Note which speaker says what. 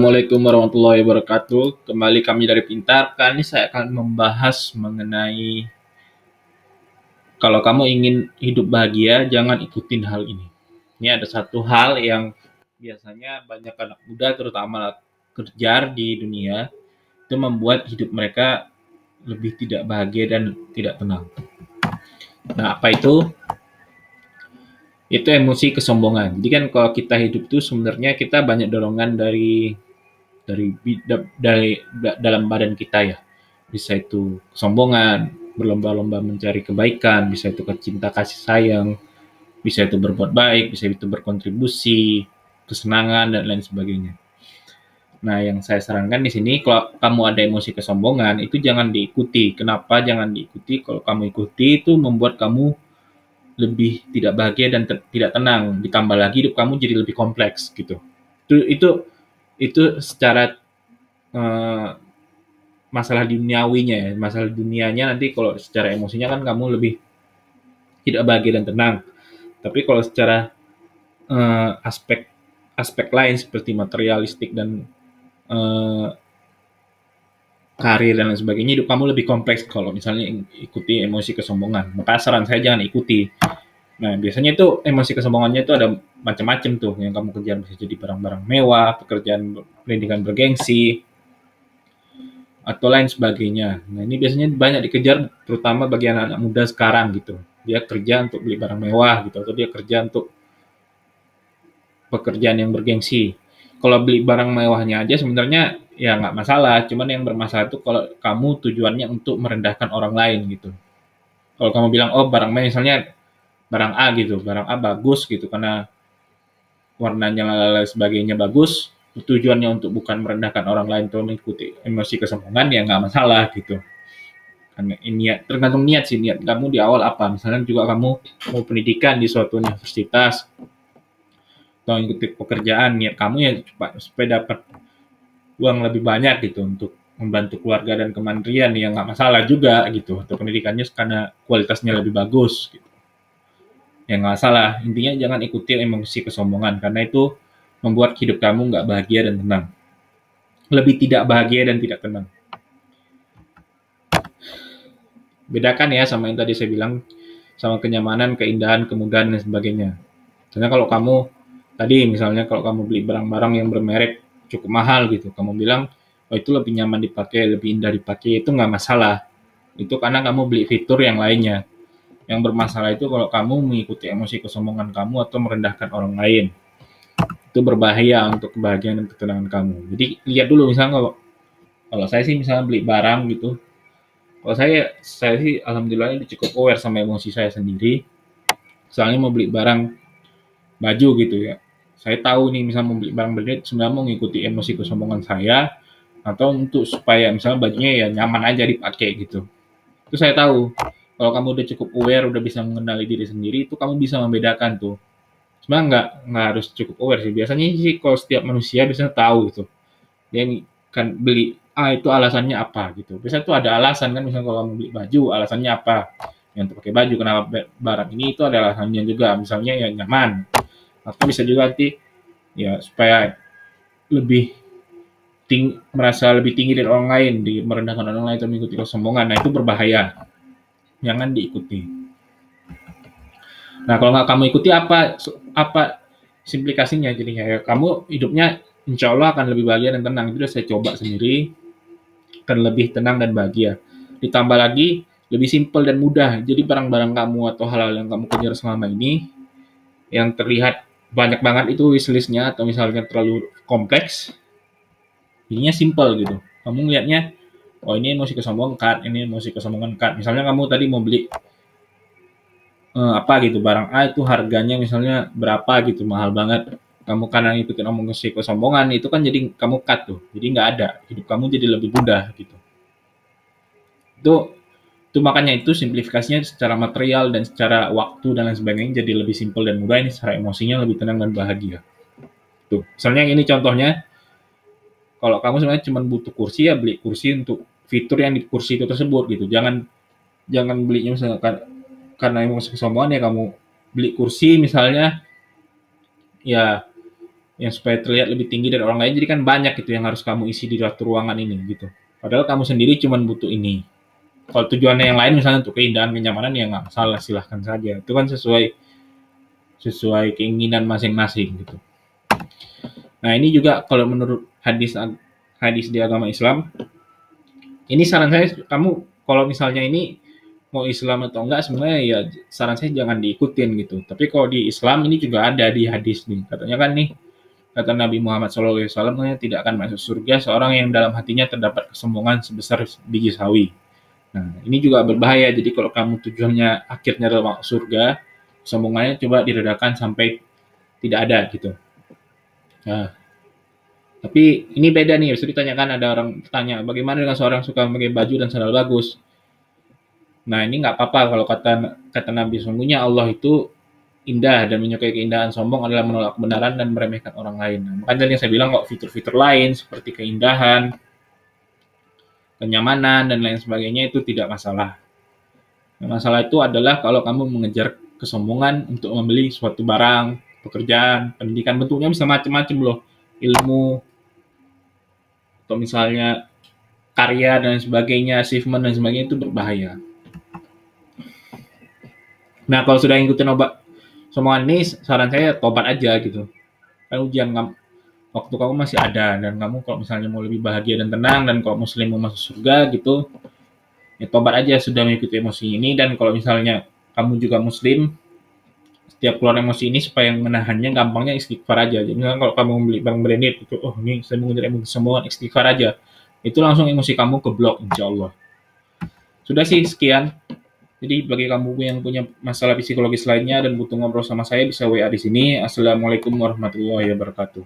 Speaker 1: Assalamualaikum warahmatullahi wabarakatuh. Kembali kami dari Pintar. Kali ini saya akan membahas mengenai kalau kamu ingin hidup bahagia, jangan ikutin hal ini. Ini ada satu hal yang biasanya banyak anak muda, terutama kerja di dunia, itu membuat hidup mereka lebih tidak bahagia dan tidak tenang. Nah, apa itu? Itu emosi kesombongan. Jadi kan kalau kita hidup itu sebenarnya kita banyak dorongan dari dalam badan kita ya. Bisa itu kesombongan, berlomba-lomba mencari kebaikan, bisa itu cinta kasih sayang, bisa itu berbuat baik, bisa itu berkontribusi, kesenangan dan lain sebagainya. Nah, yang saya sarankan di sini kalau kamu ada emosi kesombongan itu jangan diikuti. Kenapa jangan diikuti? Kalau kamu ikuti itu membuat kamu lebih tidak bahagia dan tidak tenang. Ditambah lagi hidup kamu jadi lebih kompleks gitu. Itu secara eh, masalah duniawinya ya, masalah dunianya nanti kalau secara emosinya kan kamu lebih tidak bahagia dan tenang. Tapi kalau secara aspek aspek lain seperti materialistik dan eh, karir dan lain sebagainya, hidup kamu lebih kompleks kalau misalnya ikuti emosi kesombongan. Maka saran saya jangan ikuti. Nah, biasanya itu emosi kesombongannya itu ada macam-macam tuh yang kamu kejar, bisa jadi barang-barang mewah, pekerjaan pendidikan bergengsi, atau lain sebagainya. Nah, ini biasanya banyak dikejar terutama bagi anak-anak muda sekarang gitu. Dia kerja untuk beli barang mewah gitu, atau dia kerja untuk pekerjaan yang bergengsi. Kalau beli barang mewahnya aja sebenarnya ya nggak masalah, cuman yang bermasalah itu kalau kamu tujuannya untuk merendahkan orang lain gitu. Kalau kamu bilang, oh barang mewah misalnya barang A gitu, barang A bagus gitu karena warnanya lain sebagainya bagus, tujuannya untuk bukan merendahkan orang lain atau mengikuti emosi kesombongan ya nggak masalah gitu. Karena niat, tergantung niat sih, niat kamu di awal apa. Misalnya juga kamu mau pendidikan di suatu universitas atau ikut pekerjaan, niat kamu ya supaya dapat uang lebih banyak gitu untuk membantu keluarga dan kemandirian ya nggak masalah juga gitu. Atau pendidikannya karena kualitasnya lebih bagus gitu. Ya nggak salah. Intinya jangan ikuti emosi kesombongan karena itu membuat hidup kamu nggak bahagia dan tenang. Lebih tidak bahagia dan tidak tenang. Bedakan ya sama yang tadi saya bilang, sama kenyamanan, keindahan, kemudahan, dan sebagainya. Misalnya kalau kamu, tadi misalnya kalau kamu beli barang-barang yang bermerek cukup mahal gitu, kamu bilang, oh itu lebih nyaman dipakai, lebih indah dipakai, itu nggak masalah. Itu karena kamu beli fitur yang lainnya. Yang bermasalah itu kalau kamu mengikuti emosi kesombongan kamu atau merendahkan orang lain. Itu berbahaya untuk kebahagiaan dan ketenangan kamu. Jadi lihat dulu misalnya kalau saya sih misalnya beli barang gitu, kalau saya sih alhamdulillah ini cukup aware sama emosi saya sendiri. Soalnya mau beli barang baju gitu ya. Saya tahu nih misalnya mau beli barang branded sebenarnya mau ngikuti emosi kesombongan saya atau untuk supaya misalnya bajunya ya nyaman aja dipakai gitu. Itu saya tahu. Kalau kamu udah cukup aware, udah bisa mengenali diri sendiri, itu kamu bisa membedakan tuh. Sebenarnya nggak harus cukup aware sih. Biasanya sih kalau setiap manusia biasanya tahu gitu. Dia kan beli itu alasannya apa gitu. Biasanya tuh ada alasan kan, misalnya kalau kamu beli baju alasannya apa, yang untuk pakai baju kenapa barang ini, itu ada alasannya juga, misalnya ya nyaman atau bisa juga nanti ya supaya lebih merasa lebih tinggi dari orang lain, di merendahkan orang lain atau mengikuti kesombongan. Nah itu berbahaya, jangan diikuti. Nah kalau nggak kamu ikuti apa implikasinya, jadinya ya kamu hidupnya insya Allah akan lebih bahagia dan tenang. Itu udah saya coba sendiri, akan lebih tenang dan bahagia. Ditambah lagi lebih simpel dan mudah. Jadi barang-barang kamu atau hal-hal yang kamu kejar selama ini yang terlihat banyak banget itu wishlist-nya atau misalnya terlalu kompleks, jadinya simpel gitu. Kamu ngelihatnya, oh ini emosi kesombongan cut, ini emosi kesombongan cut. Misalnya kamu tadi mau beli apa gitu, barang A itu harganya misalnya berapa gitu, mahal banget. Kamu karena ngikutin emosi kesombongan itu kan jadi kamu cut tuh. Jadi nggak ada. Hidup kamu jadi lebih mudah gitu. Itu makanya itu simplifikasinya secara material dan secara waktu dan lain sebagainya jadi lebih simpel dan mudah. Ini secara emosinya lebih tenang dan bahagia. Tuh, misalnya ini contohnya, kalau kamu sebenarnya cuma butuh kursi ya beli kursi untuk fitur yang di kursi itu tersebut gitu. Jangan jangan belinya misalnya karena emosi kesombongan ya kamu beli kursi misalnya ya yang supaya terlihat lebih tinggi dari orang lain. Jadi kan banyak gitu yang harus kamu isi di satu ruangan ini gitu. Padahal kamu sendiri cuma butuh ini. Kalau tujuannya yang lain misalnya untuk keindahan, kenyamanan, ya nggak salah, silahkan saja. Itu kan sesuai sesuai keinginan masing-masing gitu. Nah ini juga kalau menurut hadis hadis di agama Islam, ini saran saya kamu kalau misalnya ini mau Islam atau enggak sebenarnya ya saran saya jangan diikutin gitu. Tapi kalau di Islam ini juga ada di hadis nih. Katanya kan nih kata Nabi Muhammad SAW tidak akan masuk surga seorang yang dalam hatinya terdapat kesombongan sebesar biji sawi. Nah, ini juga berbahaya. Jadi kalau kamu tujuannya akhirnya adalah masuk surga, kesombongannya coba diredakan sampai tidak ada gitu. Nah, tapi ini beda nih. Bisa ditanyakan ada orang tanya, bagaimana dengan seorang suka memakai baju dan sandal bagus? Nah, ini nggak apa-apa kalau kata kata Nabi sungguhnya Allah itu indah dan menyukai keindahan. Sombong adalah menolak kebenaran dan meremehkan orang lain. Nah, makanya tadi yang saya bilang kok fitur-fitur lain seperti keindahan, kenyamanan dan lain sebagainya itu tidak masalah. Yang masalah itu adalah kalau kamu mengejar kesombongan untuk membeli suatu barang, pekerjaan, pendidikan, bentuknya bisa macam-macam loh. Ilmu atau misalnya karya dan sebagainya, achievement dan sebagainya itu berbahaya. Nah, kalau sudah ngikutin obat sombongan ini, saran saya tobat aja gitu. Kan ujian waktu kamu masih ada dan kamu kalau misalnya mau lebih bahagia dan tenang dan kalau muslim mau masuk surga gitu, ya tobat aja sudah mengikuti emosi ini. Dan kalau misalnya kamu juga muslim, setiap keluar emosi ini supaya menahannya gampangnya istighfar aja. Jadi misalnya kalau kamu beli barang branded itu, oh ini saya mengejar emosi sombongan, istighfar aja. Itu langsung emosi kamu keblok insya Allah. Sudah sih sekian. Jadi bagi kamu yang punya masalah psikologis lainnya dan butuh ngobrol sama saya bisa WA di sini. Assalamualaikum warahmatullahi wabarakatuh.